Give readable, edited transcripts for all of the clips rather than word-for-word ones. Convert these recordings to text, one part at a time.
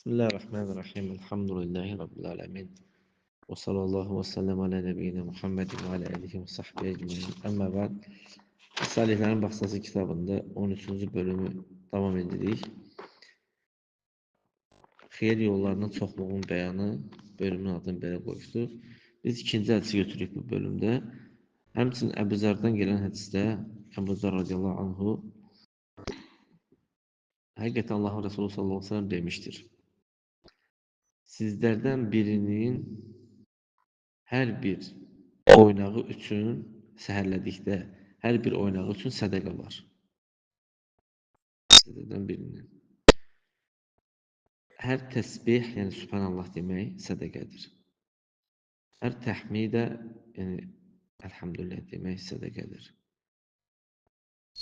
Bismillahirrahmanirrahim. Elhamdülillahi Rabbil alemin. Ve sallallahu ve sellem ala nebiyyina Muhammedin ve ala alihi ve sahbihi ecmaîn. Amma ba'd. Salihlerin Baxsası kitabında 13. bölümü davam edirik. Xeyir yollarının çoxluğunun bəyanı bölümün adını belə qoyduq. Biz ikinci hədisi götürük bu bölümdə. Həmçinin Əbu Zərdən gələn hədisdə Əbu Zər radiyallahu anhu həqiqətən Allahın Resulü sallallahu aleyhi ve sellem demiştir. Sizlərdən birinin hər bir oynağı üçün səhərlədikdə hər bir oynağı üçün sədəqə var. Sizlərdən birinin. Hər təsbih, yəni Subhanallah demək sədəqədir. Hər təhmidə, yəni Elhamdülillah demək sədəqədir.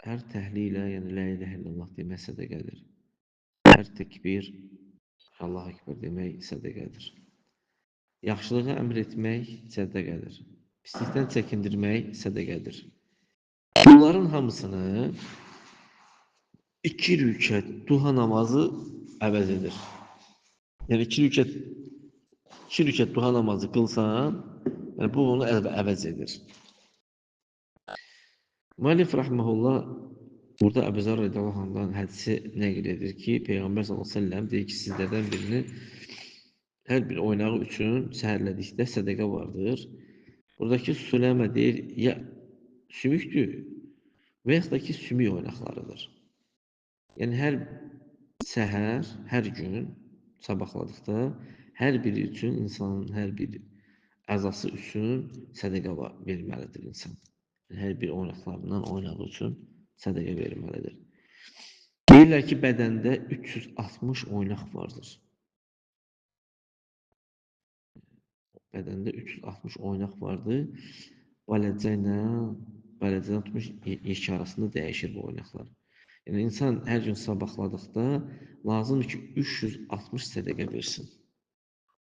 Hər təhlilə, yəni La ilahə illallah demək sədəqədir. Hər təkbir, Allahu Ekber demək sədəqədir. Yaxşılığı əmr etmək sədəqədir. Pislikdən çəkindirmək sədəqədir. Bunların hamısını 2 rükət duha namazı əvəz edir. Yəni 2 rükət duha namazı qılsan, yəni bu onu əvəz edir. Müəllif rahmehullah burada Əbu Zər radiyallahu anhdan hədisi nəql edir ki, Peyğəmbər sallallahu əleyhi və səlləm deyir ki, sizlərdən birinin hər bir oynağı üçün səhərlədikdə sədəqə vardır. Buradakı süləmə deyir, ya sümükdür və yaxud da ki, sümük oynaqlarıdır. Yəni hər səhər, hər gün sabahladıqda hər biri üçün, insanın hər bir əzası üçün sədəqə verməlidir insan. Yəni, hər bir oynaqlarından oynağı üçün sədəqə verməlidir. Deyirlər ki, bədəndə 360 oynaq vardır. Bədəndə 360 oynaq vardır. Bələcə ilə tutmuş yeşki arasında dəyişir bu oynaqlar. Yəni, insan hər gün sabahladıqda lazımdır ki, 360 sədəqə versin.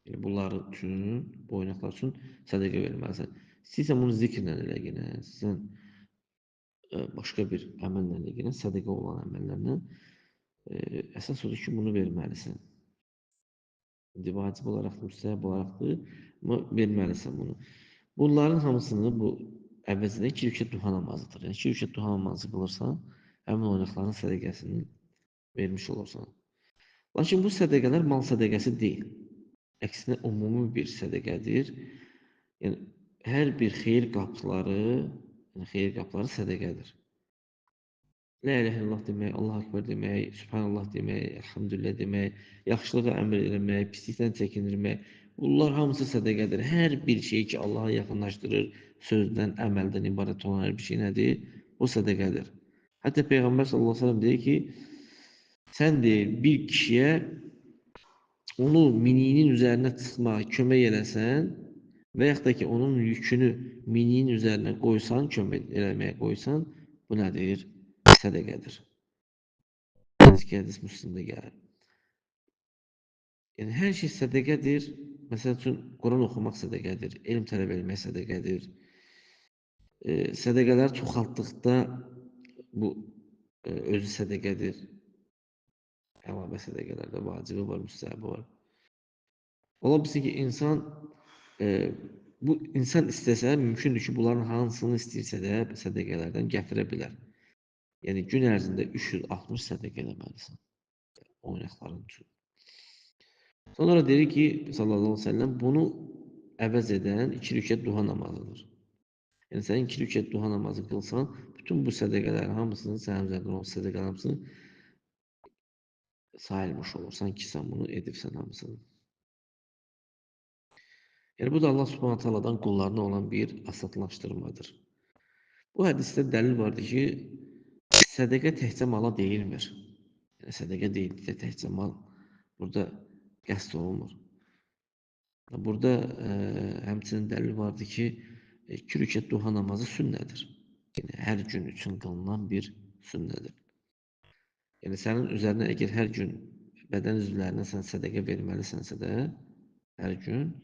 Yəni, bunlar üçün, bu oynaqlar üçün sədəqə verməlisən. İstəyirsən bunu zikirlə elə yenə, istəyirsən başqa bir əməllə elə yenə, sədəqə olan əməllərlə əsas odur ki, bunu verməlisən. Vacib olaraq, müstəhəb olaraqdır, amma verməlisən bunu. Bunların hamısını bu əvəzinə 2 rükət duha namazıdır. Yəni 2 rükət duha namazı qılırsan, həmin oynaqların sədəqəsini vermiş olursan. Lakin bu sədəqələr mal sədəqəsi deyil. Əksinə ümumi bir sədəqədir. Yəni hər bir xeyir qapıları sədəqədir. La ilahə illallah demək, Allahu Ekber demək, Subhanallah demək, Elhamdülillah demək, yaxşılığı əmr eləmək, pislikdən çəkindirmək, bunlar hamısı sədəqədir. Hər bir şey ki, Allaha yaxınlaşdırır, sözdən, əməldən ibarət olan hər bir şey nədir? Bu sədəqədir. Hətta Peyğəmbər sallallahu əleyhi və səlləm deyir ki, sən deyir, bir kişiyə onu mininin üzərinə çıxmağa kömək eləsən və yaxud da ki, onun yükünü mininin üzərinə qoysan, kömək eləməyə qoysan, bu nədir? Sədəqədir. Hansı hədis Müslimdə gəlir. Yəni, hər şey sədəqədir. Məsəl üçün, Quran oxumaq sədəqədir, elm tələb etmək sədəqədir. Sədəqələri çoxaltdıqda bu özü sədəqədir. Əlavə sədəqələrdə vacibi var, müstəhəbi var. Ola bilsin ki, bu insan istəsə, mümkündür ki, bunların hansını istəyirsə də sədəqələrdən gətirə bilər. Yəni, gün ərzində 360 sədəqə eləməlisən oynaqların üçün. Sonra deyir ki, sallallahu aleyhi ve sellem, bunu əvəz edən 2 rükət duha namazıdır. Yəni, sən 2 rükət duha namazı qılsan, bütün bu sədəqələrin hamısını, sənin üzərində olan sədəqələrin hamısını sayılmış olursan ki, sən bunu edibsən hamısını. Yəni, bu da Allah subhanahu ta'aladan qullarına olan bir asadlaşdırmadır. Bu hədisdə dəlil vardır ki, sədəqə təkcə mala deyilmir. Yəni, sədəqə deyildi də təkcə mal burada qəsd olunmur. Burada həmçinin dəlil vardır ki, 2 rükət duha namazı sünnədir. Yəni, hər gün üçün qılınan bir sünnədir. Yəni, sənin üzərinə əgər hər gün bədən üzvlərinə sən sədəqə verməlisənsə də, hər gün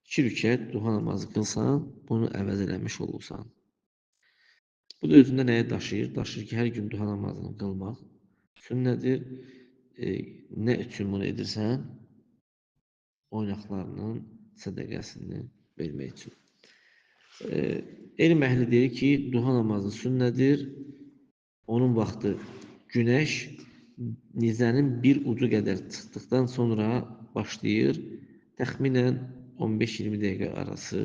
2 rükət duha namazı qılsan, bunu əvəz eləmiş olursan. Bu da özündə nəyə daşıyır? Daşıyır ki, hər gün duha namazını qılmaq sünnədir. e, nə üçün bunu edirsən? Oynaqlarının sədəqəsini vermək üçün. Elm əhli deyir ki, duha namazı sünnədir. Onun vaxtı günəş nizənin bir ucu qədər çıxdıqdan sonra başlayır. Təxminən 15-20 dəqiqə arası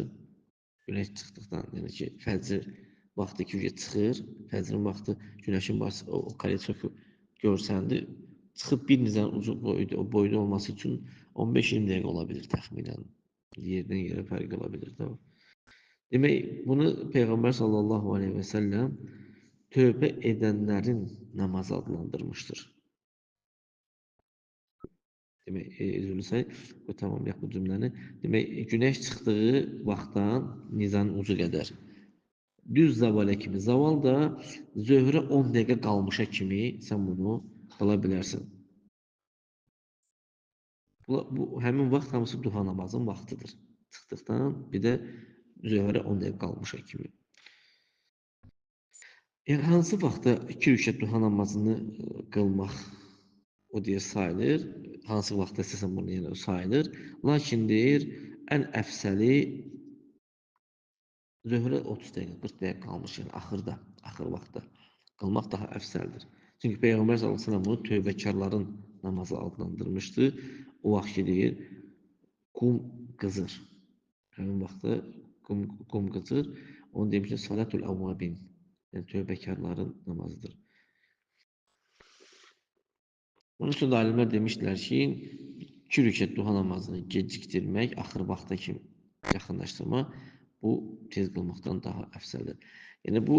günəş çıxdıqdan, yəni ki, fəcr vaxtı ki, çıxır. Fəcrin vaxtı günəşin başı, o koleksioku görsəndi. Çıxıb bir nizənin ucu boyda, o boyda olması üçün 15-20 dəqiqə ola bilir təxminən. Yerdən yerə fərq ola bilir də. Demək, bunu Peyğəmbər sallallahu aleyhi və səlləm tövbə edənlərin namazı adlandırmışdır. Demək, üzrlüsək, bu tamamlayaq bu cümləni. Demək, günəş çıxdığı vaxtdan nizanın ucu qədər. Düz zavala kimi. Zaval da zöhrə 10 dəqiqə qalmışa kimi sən bunu qala bilərsən. Bu həmin vaxt hamısı duha namazın vaxtıdır. Çıxdıqdan bir də zöhrə 10 dəqiqə qalmışa kimi. Yəni hansı vaxtda 2 rükət duha namazını qılmaq o deyə sayılır? Hansı vaxtda istəsən bunu yenə sayılır. Lakin deyir, ən əfsəli zöhrə 30 dəqiqə, 40 dəqiqə qalmış, yəni axırda, axır vaxtda qılmaq daha əfsəldir. Çünki Peyğəmbər sallallahu əleyhi və səlləm bunu tövbəkarların namazı adlandırmışdı. O vaxt ki deyir, qum qızır. Həmin vaxtda qum qızır. Onu demişdir, salatul əvvabin. Yəni tövbəkarların namazıdır. Onun üçün də alimlər demişdilər ki, 2 rükət duha namazını gecikdirmək, axır vaxta kimi yaxınlaşdırmaq, bu tez qılmaqdan daha əfsəldir. Yəni bu,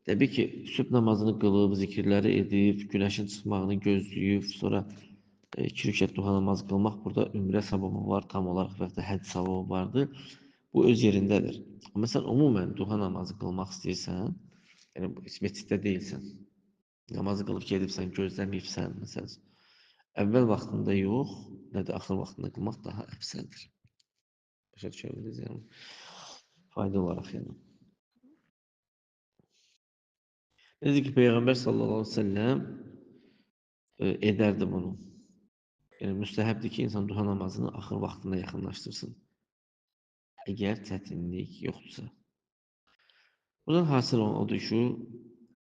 təbii ki, sübh namazını qılıb, zikirləri edib, günəşin çıxmağını gözləyib, sonra 2 rükət duha namazı qılmaq, burada ümrə savabı var, tam olaraq və ya həcc savabı vardır. Bu öz yerindədir. Amma sən umumən duha namazı qılmaq istəyirsən, yəni məsciddə deyilsən, namazı qılıb gedibsən, gözləməyibsən, məsələn, əvvəl vaxtında yox, nə də axır vaxtında qılmaq daha əfsəldir. Başa düşə bildiniz, yəni, fayda olaraq, yəni. Necə ki, Peyğəmbər sallallahu aleyhi ve selləm edərdi bunu. Yəni, müstəhəbdir ki, insan duha namazını axır vaxtında yaxınlaşdırsın. Əgər çətinlik yoxdursa. Buradan hasil olan odur ki,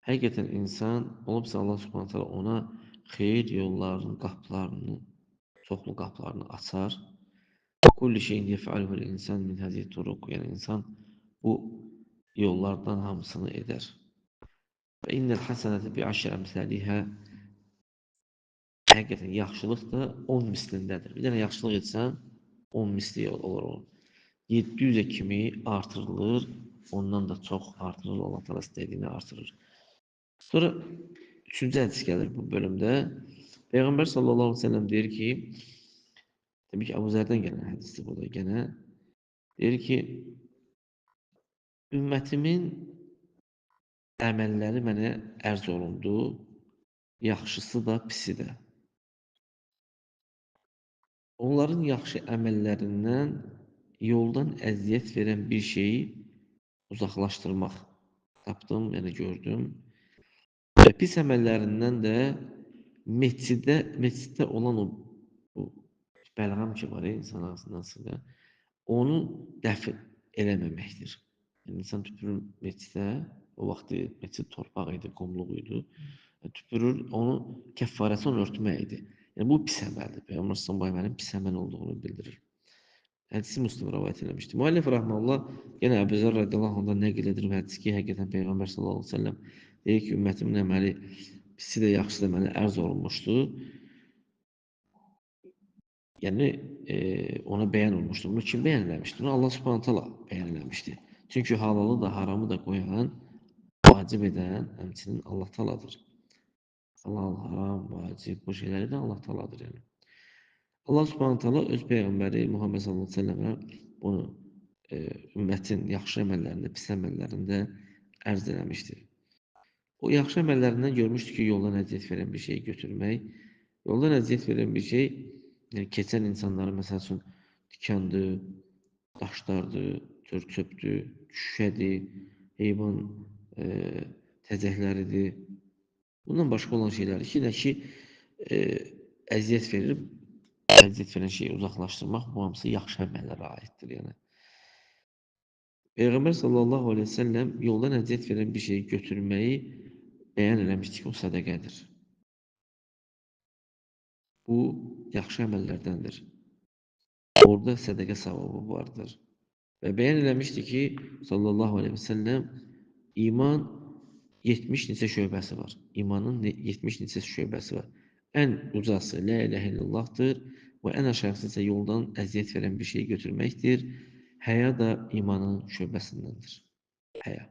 həqiqətən insan olubsa Allah Subhanahu taala ona xeyir yollarının qapılarını, çoxlu qapılarını açar. Kulli şeyin yef'aluhul insan min hazihi turuq. Yəni insan bu yollardan hamısını edər. Və innel hasenete bi aşri emsalihə. Həqiqətən yaxşılıq da 10 mislindədir. Bir dənə yaxşılıq etsən 10 misli olur o. 700'e kimi artırılır, ondan da çox artırılır, Allah təala istədiyini artırır. Sonra üçüncü hədis gəlir bu bölümdə. Peyğəmbər sallallahu aleyhi ve sellem deyir ki, təbii ki, Əbu Zərdən gələn hədisdir bu da gənə. Deyir ki, ümmətimin əməlləri mənə ərz olundu, yaxşısı da, pisi də. Onların yaxşı əməllərindən yoldan əziyyət verən bir şeyi uzaqlaşdırmaq. Tapdım, yəni gördüm. Və pis əməllərindən də məsciddə olan o bəlğam ki var insan ağzından çıxır, onu dəf eləməməkdir. Yəni, insan tüpürür məscidə, o vaxtı məscid torpaq idi, qumluq idi. Tüpürür, onu kəffarəsi onu örtmək idi. Yəni, bu pis əməldir. Peyğəmbər sallallahu əleyhi və səlləmin pis əməl olduğunu bildirir. Hədisi Müslim rivayet eləmişdi. Müəllif rahmanullah yenə Əbu Zər radiyallahu anhdan nəql edir və hədis ki, həqiqətən Peyğəmbər sallallahu əleyhi və səlləm deyir ki, ümmətimin əməli pisi də yaxşısı da mənə ərz olunmuşdu. Yəni ona bəyan olmuşdu. Bunu kim bəyan eləmişdi? Bunu Allah Subhanahu taala bəyan eləmişdi. Çünki halalı da, haramı da qoyan, vacib edən həmçinin Allah taaladır. Halal, haram, vacib bu şeyləri də Allah taaladır yəni. Allah Subhanahu taala öz peyğəmbəri Muhammed sallallahu əleyhi və səlləmə bunu ümmətin yaxşı əməllərində, pis əməllərində ərz eləmişdir. O yaxşı əməllərindən görmüşdü ki, yoldan əziyyət verən bir şeyi götürmək. Yoldan əziyyət verən bir şey, yəni keçən insanların məsəl üçün tikandır, daşlardır, çöpdür, şüşədir, heyvan təzəkləridir. Bundan başqa olan şeylər. İki də ki, e, əziyyət verir, əziyyət verən şeyi uzaqlaşdırmaq, bu hamısı yaxşı əməllərə aiddir. Yəni Peyğəmbər sallallahu əleyhi və səlləm yoldan əziyyət verən bir şeyi götürməyi bəyan eləmişdi ki, o sədaqədir. Bu yaxşı əməllərdəndir. Orada sədaqə savabı vardır. Və bəyan eləmişdi ki, sallallahu əleyhi və səlləm iman 70 neçə şöbəsi var. İmanın 70 neçə şöbəsi var. Ən ucası la ilahe illallahdır və ən aşağısı isə yoldan əziyyət verən bir şeyi götürməkdir. Həya da imanın şöbəsindəndir. Həya.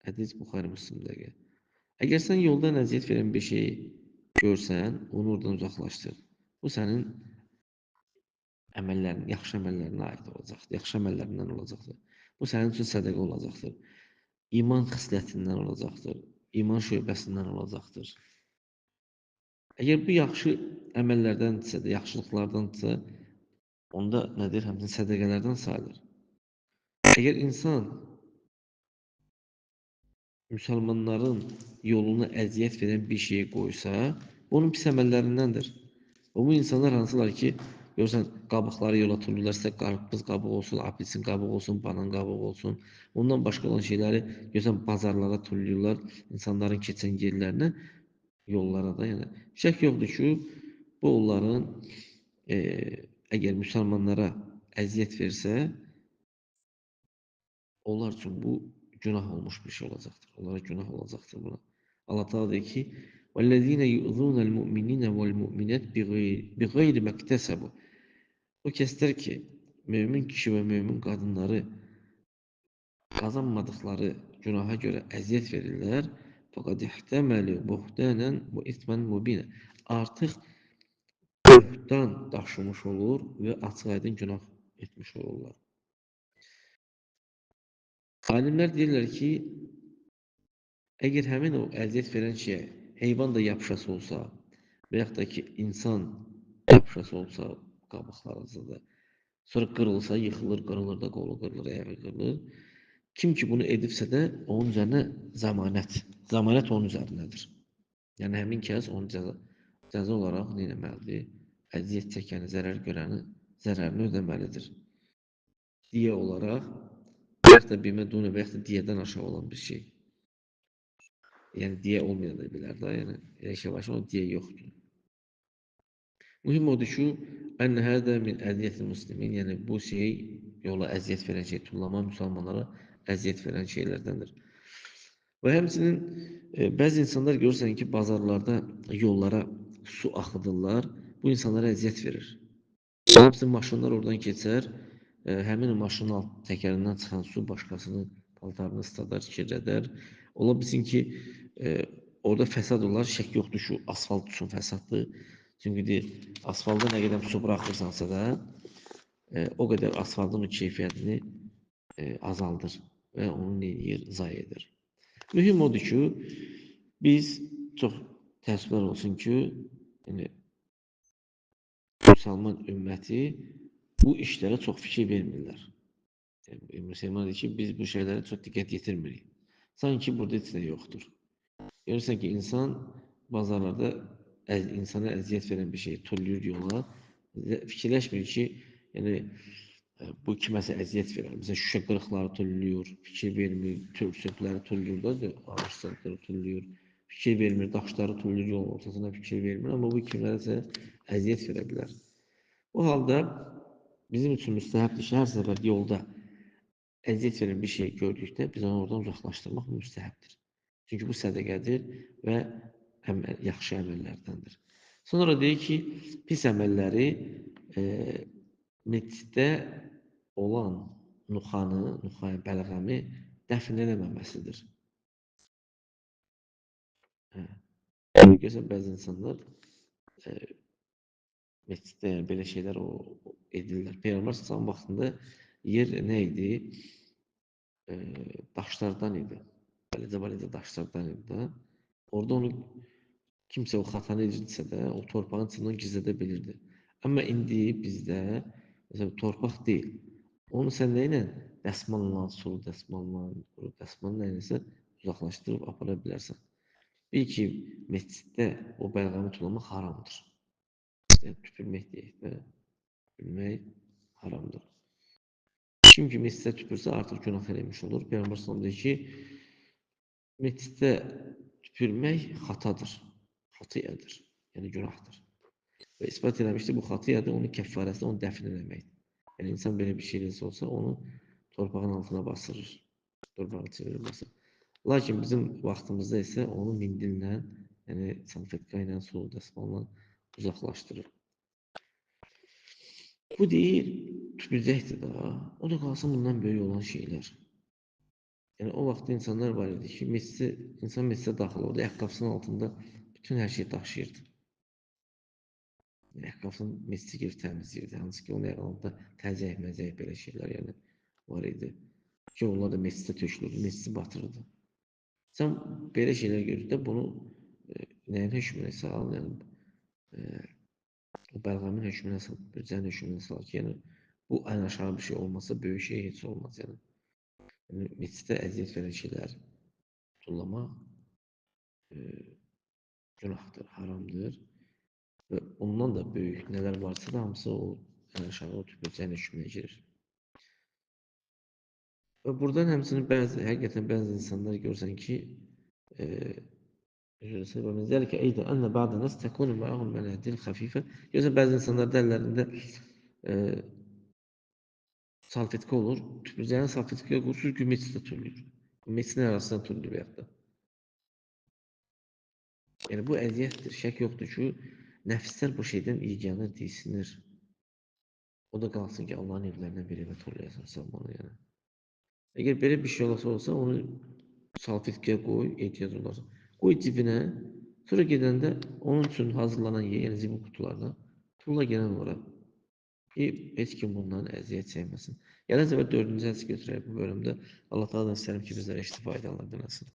Hədis Buxari Müslimdədir. Əgər sən yoldan əziyyət verən bir şeyi görsən, onu oradan uzaqlaşdır. Bu sənin əməllərin, yaxşı əməllərinə aid olacaqdır. Yaxşı əməllərindən olacaqdır. Bu sənin üçün sədaqə olacaqdır. İman xislətindən olacaqdır. İman şöbəsindən olacaqdır. Əgər bu yaxşı əməllərdəndirsə də, yaxşılıqlardandırsa, onda nədir? Həmçinin sədaqələrdən sayılır. Əgər insan müsəlmanların yoluna əziyyət verən bir şeyi qoysa, onun pis əməllərindəndir. Və bu insanlar hansılar ki, görürsən, qabıqları yola atırlar, istə qarpız qabığı olsun, apelsin qabığı olsun, banan qabığı olsun. Ondan başqa olan şeyləri görürsən, bazarlara tulluyurlar, insanların keçən yerlərinə, yollara da. Yəni, şək yoxdur ki, bu onların əgər müsəlmanlara əziyyət versə, onlar üçün bu günah olmuş bir şey olacaqdır. Onlara günah olacaqdır buna. Allah Teala deyir ki: "Vellezine yu'zunel mu'minine vel mu'minat bighayri maktesebu." O kəslər ki, mömin kişi və mömin qadınları qazanmadıkları günaha görə əziyyət verirlər, fəqad ihtəməlu buhtanan və ismen mubina. Artıq böhtan daşımış olur və açıq-aydın günah etmiş olurlar. Alimlər deyirlər ki, əgər həmin o əziyyət verən şeyə heyvan da yapışası olsa və yaxud da ki, insan yapışası olsa qabıqlarınızda, sonra qırılsa, yıxılır, qırılır da, qolu qırılır, ayağı qırılır. Kim ki bunu edibsə də onun üzərinə zəmanət onun üzərindədir. Yəni həmin kəs onun cəza olaraq nə etməlidir? Əziyyət çəkəni, zərər görəni zərərini ödəməlidir. Diyə olaraq, və yaxud da bimə dunu və yaxud da diyədən aşağı olan bir şey. Yəni diyə olmaya da bilər də, yəni elə şey var ki, o diyə yoxdur. Mühüm odur ki, ən hədə min əziyyətil muslimin, yəni bu şey yola əziyyət verən şey, tullama müsəlmanlara əziyyət verən şeylərdəndir. Və həmçinin bəzi insanlar görürsən ki, bazarlarda yollara su axıdırlar, bu insanlara əziyyət verir. Hamısı maşınlar oradan keçər, həmin maşının alt təkərindən çıxan su başqasının paltarını ısladar, kirlədər. Ola bilsin ki, orada fəsad olar, şək yoxdur ki, asfalt üçün fəsaddır. Çünki deyir, asfalda nə qədər su buraxırsansa da, o qədər asfaltın keyfiyyətini azaldır və onu neyir, zayi edir. Mühüm odur ki, biz çox təəssüflər olsun ki, yəni, müsəlman ümməti bu işlərə çox fikir vermirlər. Yəni, müsəlman deyir ki, biz bu şeylərə çox diqqət yetirmirik. Sanki burada heç nə yoxdur. Görürsən ki, insan bazarlarda insana əziyyət verən bir şey tulluyur yola. Fikirləşmir ki, yəni bu kiməsə əziyyət verər. Məsələn, şüşə qırıqları tulluyur, fikir vermir, sökləri tulluyur da, ağaçları tulluyur. Fikir vermir, daşları tulluyur yolun ortasına fikir vermir, amma bu kimlərəsə əziyyət verə bilər. Bu halda bizim üçün müstəhəbdir ki, hər səfər yolda əziyyət verən bir şey gördükdə biz onu oradan uzaqlaşdırmaq müstəhəbdir. Çünki bu sədəqədir və yaxşı əməllərdəndir. Sonra deyir ki, pis əməlləri meçiddə olan nuxanı, bəlğəmi dəfn eləməməsidir. Görürsən, bəzi insanlar meçiddə belə şeylər edirlər. Peyğəmbər sallallahu vaxtında yer nə idi? Daşlardan idi. Bələcə daşlardan idi də. Orada onu kimsə o xatanı edirdisə də, o torpağın içindən gizlədə bilirdi. Amma indi bizdə, məsələn, torpaq deyil. Onu sən nə ilə? Dəsmalla, sulu dəsmalla, quru dəsmalla nəyləsə uzaqlaşdırıb apara bilərsən. Bil ki, məsciddə o bəlğəmi tullamaq haramdır. Yəni, tüpürmək deyək də, tüpürmək haramdır. Kim ki, məscidə tüpürsə, artıq günah eləmiş olur. Peyğəmbər sallallahu deyir ki, məsciddə tüpürmək xatadır, xatiyyədir, yəni günahdır. Və ispat eləmişdi, bu xatiyyədir, onun kəffarəsi onu dəfn eləməkdir. Yəni, insan belə bir şey eləsə olsa, onu torpağın altına basırır, torpağı çevirir, basır. Lakin bizim vaxtımızda isə onu mindillə, yəni salfetka ilə, su dəsmalla uzaqlaşdırır. Bu deyil, tüpürcəkdir da, o da qalsın bundan böyük olan şeylər. Yəni, o vaxt insanlar var idi ki, insan məscidə daxil oldu, ayaqqabısının altında bütün hər şey daşıyırdı. Ayaqqabısını mescid girib təmizləyirdi, hansı ki, onun yanında təzəyək, məzəyək belə şeylər yəni var idi. Ki, onlar da mescidə tökülürdü, mescidi batırırdı. Sən belə şeylər görürdə bunu nəyin hökmünə sal, yəni o bəlğəmin hökmünə sal, bürcənin hökmünə sal ki, yəni bu ən aşağı bir şey olmasa, böyük şey heç olmaz yəni. Yəni, mesciddə əziyyət verən şeylər tullamaq günahdır, haramdır. Və ondan da böyük nələr varsa da hamısı o ən aşağı o tüpürcənin hökmünə girir. Və buradan həmçinin həqiqətən bəzi insanlar görürsən ki, və zəlikə eydə ənə bə'də nəs təkunu ma'ahum mənədil xəfifə. Görürsən bəzi insanların əllərində salfetka olur, tüpürcənin salfetkaya qurur ki, məsciddə türlür. Məscidin arasından türlür və yaxud da. Yəni bu əziyyətdir, şək yoxdur ki, nəfslər bu şeydən iyiganə deysinir. O da qalsın ki, Allahın evlərindən birinə turlayasan sən bunu yəni. Əgər belə bir şey olsa, onu salfetkaya qoy, ehtiyac olarsa. Qoy cibinə, sonra gedəndə onun üçün hazırlanan yəni cibin qutularına tulla gələn ora. Heç kim bundan əziyyət çəkməsin. Gələn səfər 4-cü hədis götürək bu bölümdə. Allah təala istəyirəm ki, bizlərə faydalı eləsin.